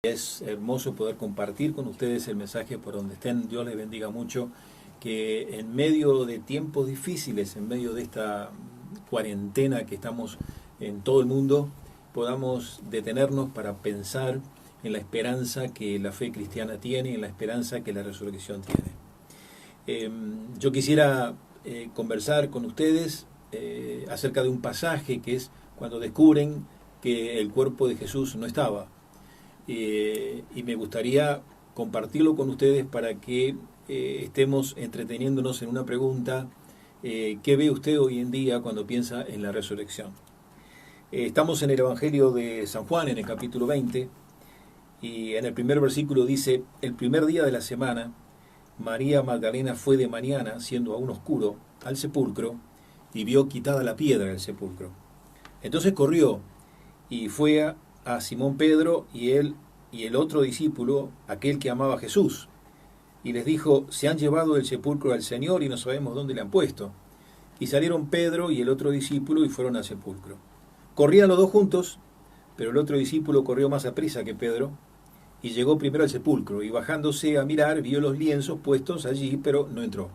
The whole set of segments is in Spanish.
Es hermoso poder compartir con ustedes el mensaje por donde estén. Dios les bendiga mucho. Que en medio de tiempos difíciles, en medio de esta cuarentena que estamos en todo el mundo, podamos detenernos para pensar en la esperanza que la fe cristiana tiene, en la esperanza que la resurrección tiene. Yo quisiera conversar con ustedes acerca de un pasaje que es cuando descubren que el cuerpo de Jesús no estaba. Y me gustaría compartirlo con ustedes para que estemos entreteniéndonos en una pregunta: ¿qué ve usted hoy en día cuando piensa en la resurrección? Estamos en el Evangelio de San Juan, en el capítulo 20, y en el primer versículo dice: el primer día de la semana, María Magdalena fue de mañana, siendo aún oscuro, al sepulcro, y vio quitada la piedra del sepulcro. Entonces corrió y fue a Simón Pedro y el otro discípulo, aquel que amaba a Jesús, y les dijo: se han llevado del sepulcro al Señor y no sabemos dónde le han puesto. Y salieron Pedro y el otro discípulo y fueron al sepulcro. Corrían los dos juntos, pero el otro discípulo corrió más aprisa que Pedro y llegó primero al sepulcro, y bajándose a mirar vio los lienzos puestos allí, pero no entró.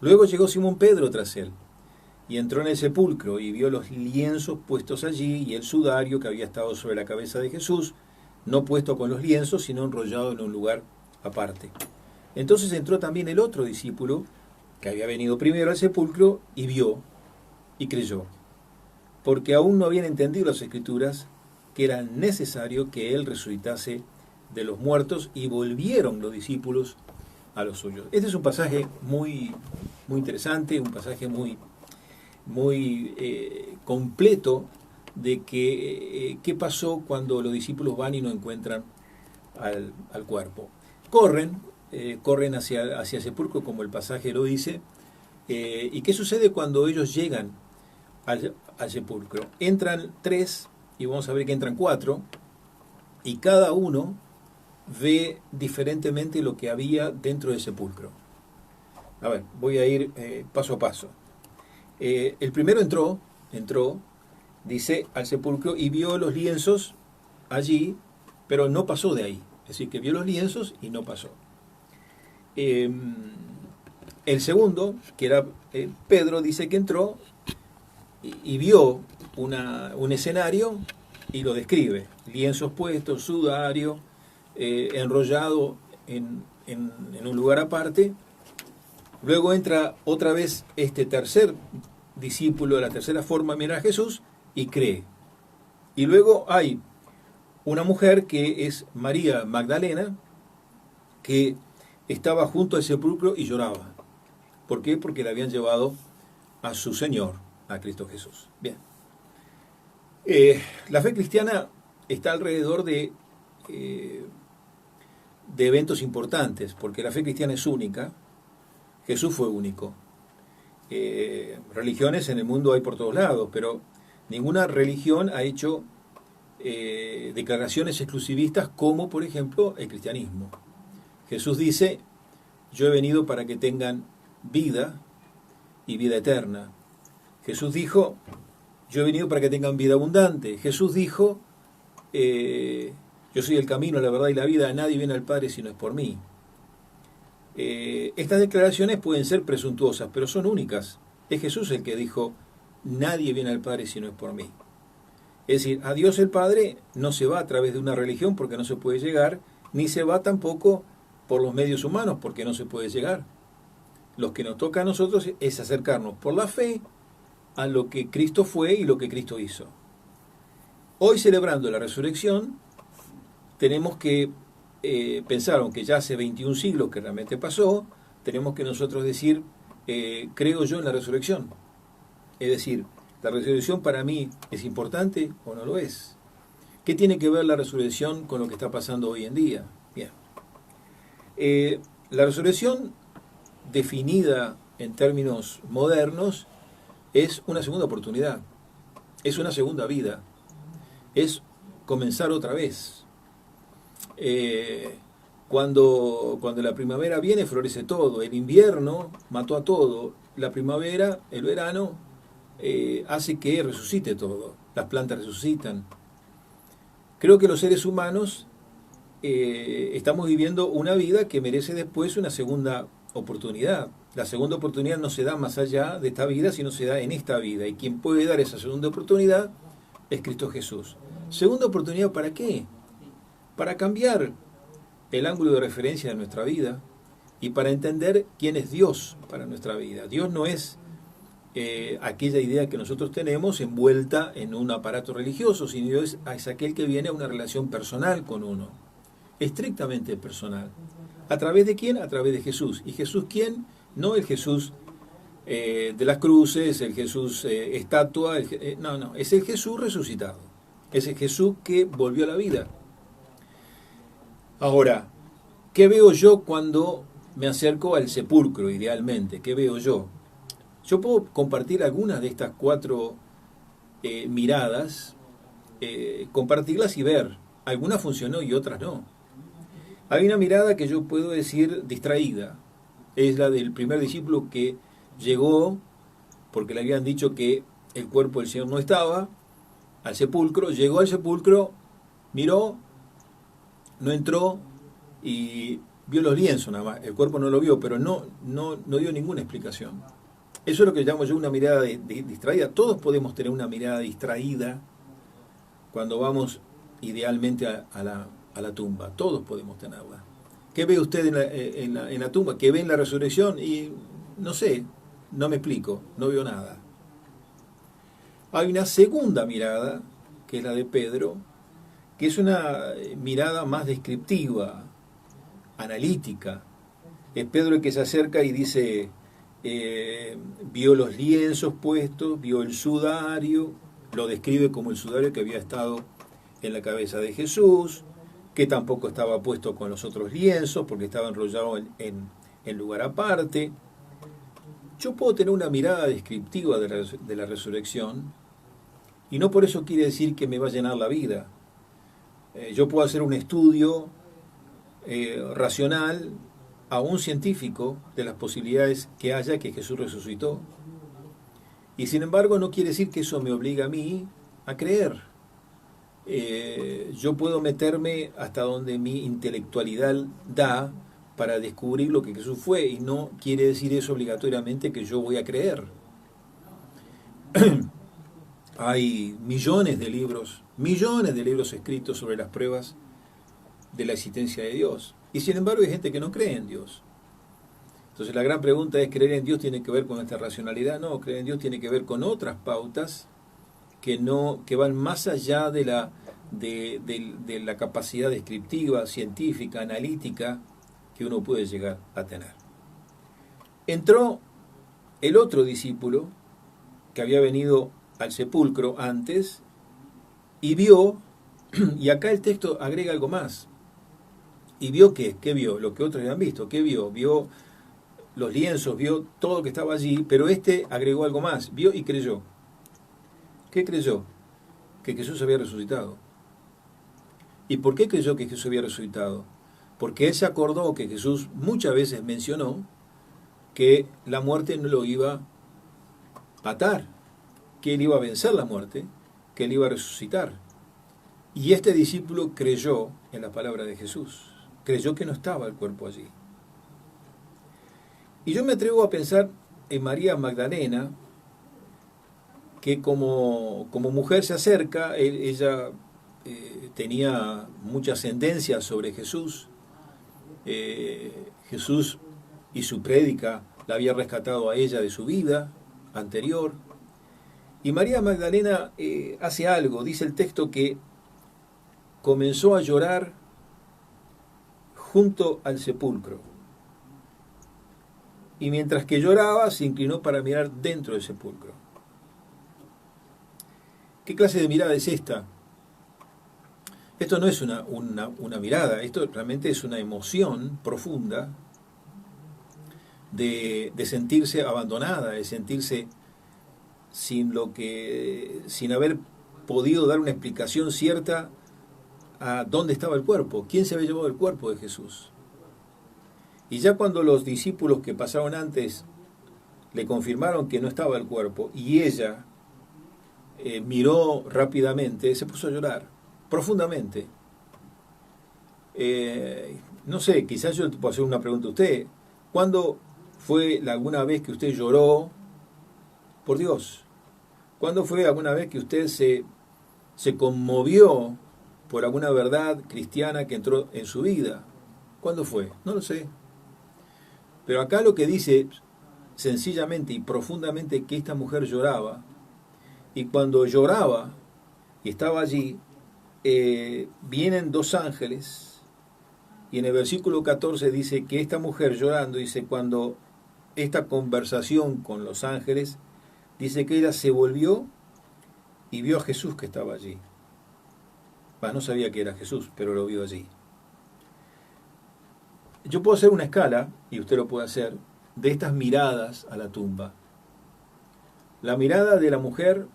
Luego llegó Simón Pedro tras él, y entró en el sepulcro, y vio los lienzos puestos allí, y el sudario que había estado sobre la cabeza de Jesús, no puesto con los lienzos, sino enrollado en un lugar aparte. Entonces entró también el otro discípulo, que había venido primero al sepulcro, y vio, y creyó, porque aún no habían entendido las Escrituras, que era necesario que él resucitase de los muertos, y volvieron los discípulos a los suyos. Este es un pasaje muy interesante, un pasaje muy completo de que qué pasó cuando los discípulos van y no encuentran al cuerpo. Corren hacia el sepulcro, como el pasaje lo dice. ¿Y qué sucede cuando ellos llegan al sepulcro? Entran tres, y vamos a ver que entran cuatro, y cada uno ve diferentemente lo que había dentro del sepulcro. A ver, voy a ir paso a paso. El primero entró, dice, al sepulcro, y vio los lienzos allí, pero no pasó de ahí. Es decir, que vio los lienzos y no pasó. El segundo, que era Pedro, dice que entró y vio un escenario y lo describe: lienzos puestos, sudario, enrollado en un lugar aparte. Luego entra otra vez este tercer discípulo, de la tercera forma, mira a Jesús y cree. Y luego hay una mujer que es María Magdalena, que estaba junto al sepulcro y lloraba. ¿Por qué? Porque le habían llevado a su Señor, a Cristo Jesús. Bien. La fe cristiana está alrededor de eventos importantes, porque la fe cristiana es única. Jesús fue único. Religiones en el mundo hay por todos lados, pero ninguna religión ha hecho declaraciones exclusivistas como, por ejemplo, el cristianismo. Jesús dice: yo he venido para que tengan vida y vida eterna. Jesús dijo: yo he venido para que tengan vida abundante. Jesús dijo: yo soy el camino, la verdad y la vida, nadie viene al Padre si no es por mí. Estas declaraciones pueden ser presuntuosas, pero son únicas. Es Jesús el que dijo: nadie viene al Padre si no es por mí. Es decir, a Dios el Padre no se va a través de una religión, porque no se puede llegar, ni se va tampoco por los medios humanos, porque no se puede llegar. Lo que nos toca a nosotros es acercarnos por la fe a lo que Cristo fue y lo que Cristo hizo. Hoy, celebrando la resurrección, tenemos que pensar, aunque ya hace 21 siglos que realmente pasó, tenemos que nosotros decir: creo yo en la resurrección. Es decir, ¿la resurrección para mí es importante o no lo es? ¿Qué tiene que ver la resurrección con lo que está pasando hoy en día? Bien. La resurrección, definida en términos modernos, es una segunda oportunidad, es una segunda vida, es comenzar otra vez. Cuando la primavera viene, florece todo. El invierno mató a todo. La primavera, el verano, hace que resucite todo. Las plantas resucitan. Creo que los seres humanos estamos viviendo una vida que merece después una segunda oportunidad. La segunda oportunidad no se da más allá de esta vida, sino se da en esta vida. Y quien puede dar esa segunda oportunidad es Cristo Jesús. ¿Segunda oportunidad para qué? Para cambiar el ángulo de referencia de nuestra vida y para entender quién es Dios para nuestra vida. Dios no es aquella idea que nosotros tenemos envuelta en un aparato religioso, sino Dios es aquel que viene a una relación personal con uno, estrictamente personal. ¿A través de quién? A través de Jesús. ¿Y Jesús quién? No el Jesús de las cruces, el Jesús estatua, no, es el Jesús resucitado. Es el Jesús que volvió a la vida. Ahora, ¿qué veo yo cuando me acerco al sepulcro, idealmente? ¿Qué veo yo? Yo puedo compartir algunas de estas 4 miradas, compartirlas y ver. Algunas funcionó y otras no. Hay una mirada que yo puedo decir distraída. Es la del primer discípulo que llegó, porque le habían dicho que el cuerpo del Señor no estaba, al sepulcro. Llegó al sepulcro, miró, no entró y vio los lienzos nada más. El cuerpo no lo vio, pero no dio ninguna explicación. Eso es lo que llamo yo una mirada distraída. Todos podemos tener una mirada distraída cuando vamos idealmente a la tumba. Todos podemos tenerla. ¿Qué ve usted en la tumba? ¿Qué ve en la resurrección? Y no sé, no me explico, no veo nada. Hay una segunda mirada, que es la de Pedro, que es una mirada más descriptiva, analítica. Es Pedro el que se acerca y dice, vio los lienzos puestos, vio el sudario, lo describe como el sudario que había estado en la cabeza de Jesús, que tampoco estaba puesto con los otros lienzos, porque estaba enrollado en lugar aparte. Yo puedo tener una mirada descriptiva de la resurrección, y no por eso quiere decir que me va a llenar la vida. Yo puedo hacer un estudio racional, aún científico, de las posibilidades que haya que Jesús resucitó. Y sin embargo no quiere decir que eso me obliga a mí a creer. Yo puedo meterme hasta donde mi intelectualidad da para descubrir lo que Jesús fue, y no quiere decir eso obligatoriamente que yo voy a creer. Hay millones de libros escritos sobre las pruebas de la existencia de Dios. Y sin embargo hay gente que no cree en Dios. Entonces la gran pregunta es, ¿creer en Dios tiene que ver con esta racionalidad? No, creer en Dios tiene que ver con otras pautas que van más allá de la capacidad descriptiva, científica, analítica que uno puede llegar a tener. Entró el otro discípulo que había venido al sepulcro antes y vio, y acá el texto agrega algo más. ¿Y vio qué? ¿Qué vio? Lo que otros habían visto. ¿Qué vio? Vio los lienzos, vio todo lo que estaba allí, pero este agregó algo más. Vio y creyó. ¿Qué creyó? Que Jesús había resucitado. ¿Y por qué creyó que Jesús había resucitado? Porque él se acordó que Jesús muchas veces mencionó que la muerte no lo iba a atar, que él iba a vencer la muerte, que él iba a resucitar. Y este discípulo creyó en la palabra de Jesús. Creyó que no estaba el cuerpo allí. Y yo me atrevo a pensar en María Magdalena, que como mujer se acerca. Ella tenía mucha ascendencia sobre Jesús. Jesús y su prédica la había rescatado a ella de su vida anterior. Y María Magdalena hace algo. Dice el texto que comenzó a llorar junto al sepulcro. Y mientras que lloraba, se inclinó para mirar dentro del sepulcro. ¿Qué clase de mirada es esta? Esto no es una mirada, esto realmente es una emoción profunda de sentirse abandonada, de sentirse sin haber podido dar una explicación cierta a dónde estaba el cuerpo, quién se había llevado el cuerpo de Jesús. Y ya cuando los discípulos que pasaron antes le confirmaron que no estaba el cuerpo, y ella miró rápidamente, se puso a llorar profundamente. no sé, quizás yo te puedo hacer una pregunta a usted. ¿Cuándo fue alguna vez que usted lloró por Dios? ¿Cuándo fue alguna vez que usted se conmovió por alguna verdad cristiana que entró en su vida? ¿Cuándo fue? No lo sé. Pero acá lo que dice sencillamente y profundamente que esta mujer lloraba, y cuando lloraba y estaba allí, vienen dos ángeles, y en el versículo 14 dice que esta mujer llorando, dice, cuando esta conversación con los ángeles, dice que ella se volvió y vio a Jesús que estaba allí. No sabía que era Jesús, pero lo vio allí. Yo puedo hacer una escala, y usted lo puede hacer, de estas miradas a la tumba. La mirada de la mujer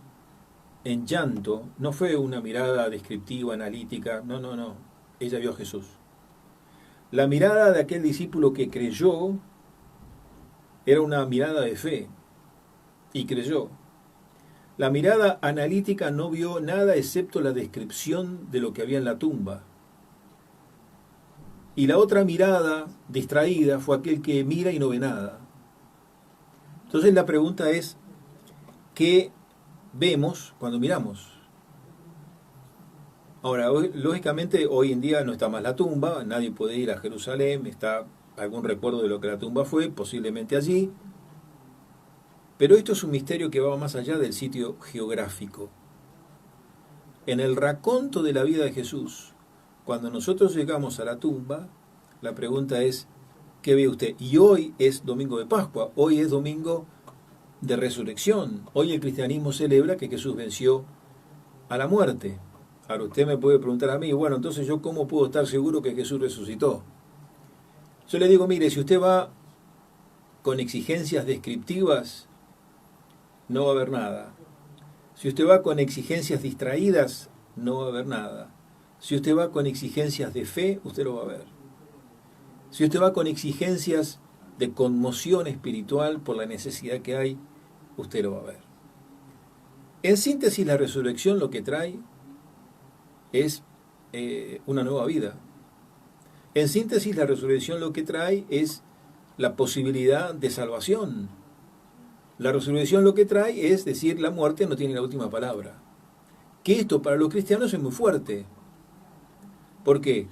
en llanto no fue una mirada descriptiva, analítica, no. Ella vio a Jesús. La mirada de aquel discípulo que creyó era una mirada de fe, y creyó. La mirada analítica no vio nada excepto la descripción de lo que había en la tumba. Y la otra mirada distraída fue aquel que mira y no ve nada. Entonces la pregunta es, ¿qué vemos cuando miramos? Ahora, lógicamente hoy en día no está más la tumba, nadie puede ir a Jerusalén, está algún recuerdo de lo que la tumba fue, posiblemente allí. Pero esto es un misterio que va más allá del sitio geográfico. En el raconto de la vida de Jesús, cuando nosotros llegamos a la tumba, la pregunta es, ¿qué ve usted? Y hoy es domingo de Pascua, hoy es domingo de resurrección. Hoy el cristianismo celebra que Jesús venció a la muerte. Ahora usted me puede preguntar a mí, bueno, entonces yo ¿cómo puedo estar seguro que Jesús resucitó? Yo le digo, mire, si usted va con exigencias descriptivas, no va a haber nada. Si usted va con exigencias distraídas, no va a haber nada. Si usted va con exigencias de fe, usted lo va a ver. Si usted va con exigencias de conmoción espiritual por la necesidad que hay, usted lo va a ver. En síntesis, la resurrección lo que trae es una nueva vida. En síntesis, la resurrección lo que trae es la posibilidad de salvación. La resurrección lo que trae es decir, la muerte no tiene la última palabra. Que esto para los cristianos es muy fuerte. ¿Por qué?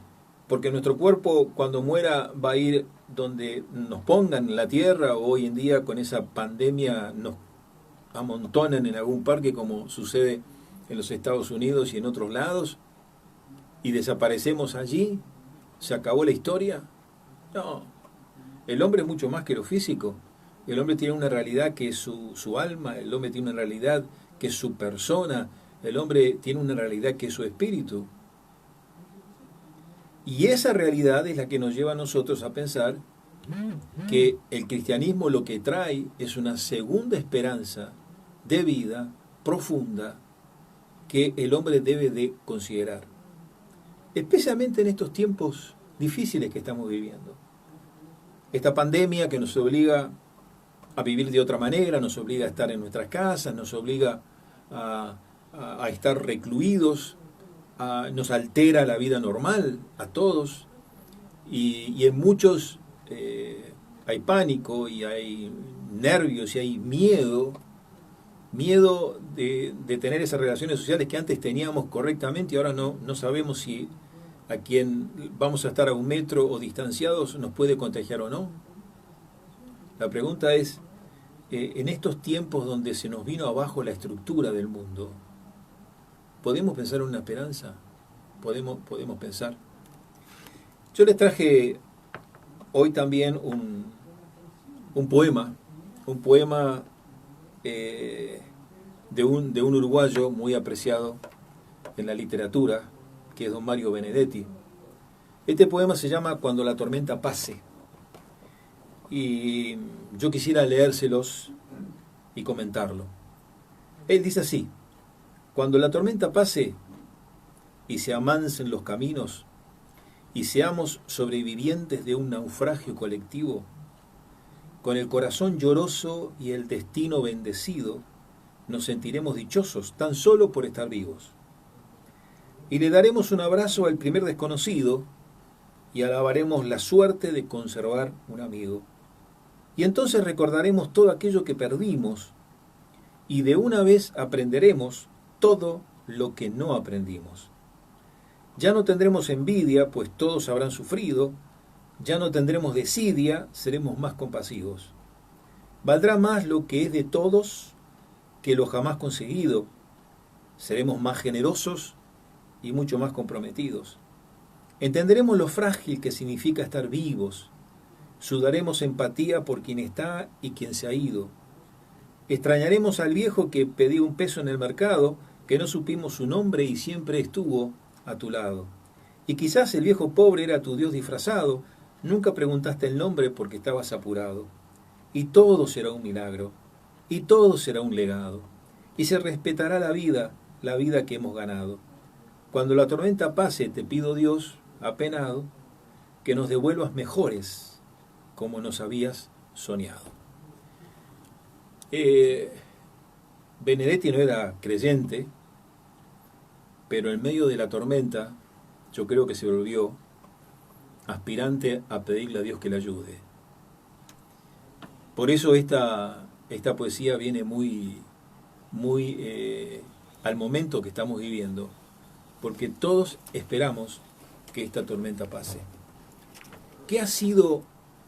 Porque nuestro cuerpo cuando muera va a ir donde nos pongan en la tierra, o hoy en día con esa pandemia nos amontonan en algún parque como sucede en los Estados Unidos y en otros lados, y desaparecemos allí. ¿Se acabó la historia? No. El hombre es mucho más que lo físico. El hombre tiene una realidad que es su alma, el hombre tiene una realidad que es su persona, el hombre tiene una realidad que es su espíritu. Y esa realidad es la que nos lleva a nosotros a pensar que el cristianismo lo que trae es una segunda esperanza de vida profunda que el hombre debe de considerar. Especialmente en estos tiempos difíciles que estamos viviendo. Esta pandemia que nos obliga a vivir de otra manera, nos obliga a estar en nuestras casas, nos obliga a estar recluidos, nos altera la vida normal a todos, y en muchos hay pánico y hay nervios y hay miedo de tener esas relaciones sociales que antes teníamos correctamente y ahora no sabemos si a quien vamos a estar a 1 metro o distanciados nos puede contagiar o no. La pregunta es, en estos tiempos donde se nos vino abajo la estructura del mundo, ¿podemos pensar en una esperanza? ¿Podemos pensar? Yo les traje hoy también un poema de un uruguayo muy apreciado en la literatura, que es don Mario Benedetti. Este poema se llama Cuando la tormenta pase. Y yo quisiera leérselos y comentarlo. Él dice así: cuando la tormenta pase y se amansen los caminos y seamos sobrevivientes de un naufragio colectivo, con el corazón lloroso y el destino bendecido, nos sentiremos dichosos tan solo por estar vivos. Y le daremos un abrazo al primer desconocido y alabaremos la suerte de conservar un amigo. Y entonces recordaremos todo aquello que perdimos y de una vez aprenderemos todo lo que no aprendimos. Ya no tendremos envidia, pues todos habrán sufrido. Ya no tendremos desidia, seremos más compasivos. Valdrá más lo que es de todos que lo jamás conseguido. Seremos más generosos y mucho más comprometidos. Entenderemos lo frágil que significa estar vivos. Sudaremos empatía por quien está y quien se ha ido. Extrañaremos al viejo que pedía un peso en el mercado, que no supimos su nombre y siempre estuvo a tu lado. Y quizás el viejo pobre era tu Dios disfrazado, nunca preguntaste el nombre porque estabas apurado. Y todo será un milagro, y todo será un legado, y se respetará la vida que hemos ganado. Cuando la tormenta pase, te pido, Dios, apenado, que nos devuelvas mejores, como nos habías soñado. Benedetti no era creyente, pero en medio de la tormenta, yo creo que se volvió aspirante a pedirle a Dios que le ayude. Por eso esta poesía viene muy al momento que estamos viviendo, porque todos esperamos que esta tormenta pase. ¿Qué ha sido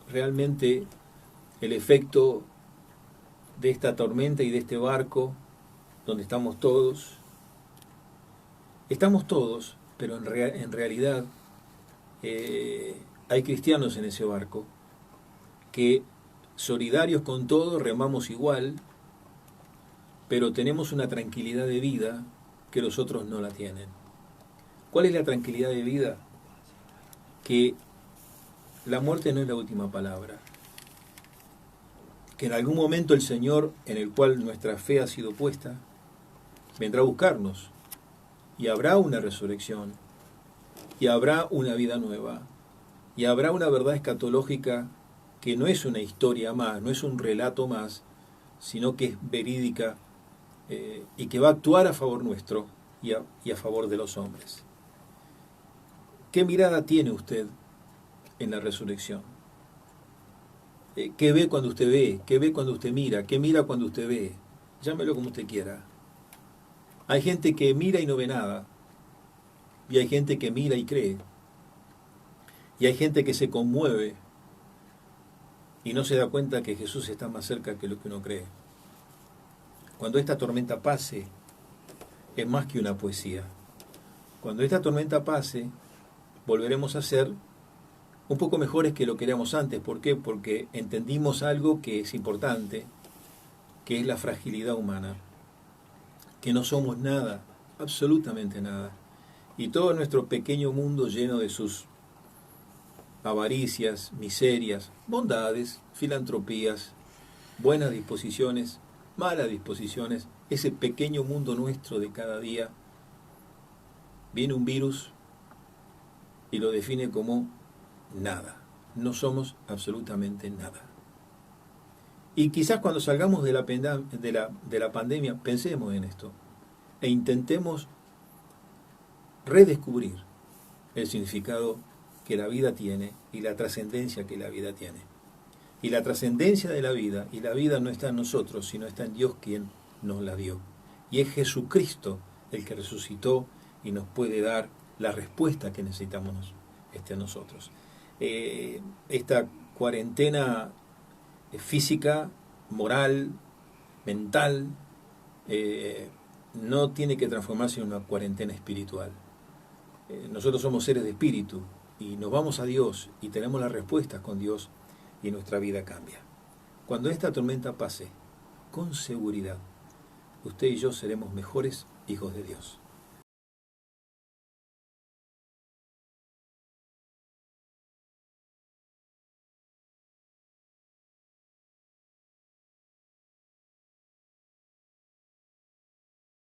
realmente el efecto de esta tormenta y de este barco donde estamos todos? Estamos todos, pero en realidad hay cristianos en ese barco que, solidarios con todo, remamos igual, pero tenemos una tranquilidad de vida que los otros no la tienen. ¿Cuál es la tranquilidad de vida? Que la muerte no es la última palabra. Que en algún momento el Señor, en el cual nuestra fe ha sido puesta, vendrá a buscarnos y habrá una resurrección y habrá una vida nueva y habrá una verdad escatológica que no es una historia más, no es un relato más, sino que es verídica y que va a actuar a favor nuestro y a favor de los hombres. ¿Qué mirada tiene usted en la resurrección? ¿Qué ve cuando usted ve? ¿Qué ve cuando usted mira? ¿Qué mira cuando usted ve? Llámelo como usted quiera. Hay gente que mira y no ve nada, y hay gente que mira y cree, y hay gente que se conmueve y no se da cuenta que Jesús está más cerca que lo que uno cree. Cuando esta tormenta pase, es más que una poesía. Cuando esta tormenta pase, volveremos a ser un poco mejores que lo que éramos antes. ¿Por qué? Porque entendimos algo que es importante, que es la fragilidad humana, que no somos nada, absolutamente nada. Y todo nuestro pequeño mundo lleno de sus avaricias, miserias, bondades, filantropías, buenas disposiciones, malas disposiciones, ese pequeño mundo nuestro de cada día, viene un virus y lo define como nada. No somos absolutamente nada. Y quizás cuando salgamos de la pandemia pensemos en esto e intentemos redescubrir el significado que la vida tiene y la trascendencia que la vida tiene. Y la trascendencia de la vida, y la vida no está en nosotros, sino está en Dios quien nos la dio. Y es Jesucristo el que resucitó y nos puede dar la respuesta que necesitamos nosotros. Esta cuarentena física, moral, mental, no tiene que transformarse en una cuarentena espiritual. Nosotros somos seres de espíritu y nos vamos a Dios y tenemos las respuestas con Dios y nuestra vida cambia. Cuando esta tormenta pase, con seguridad, usted y yo seremos mejores hijos de Dios.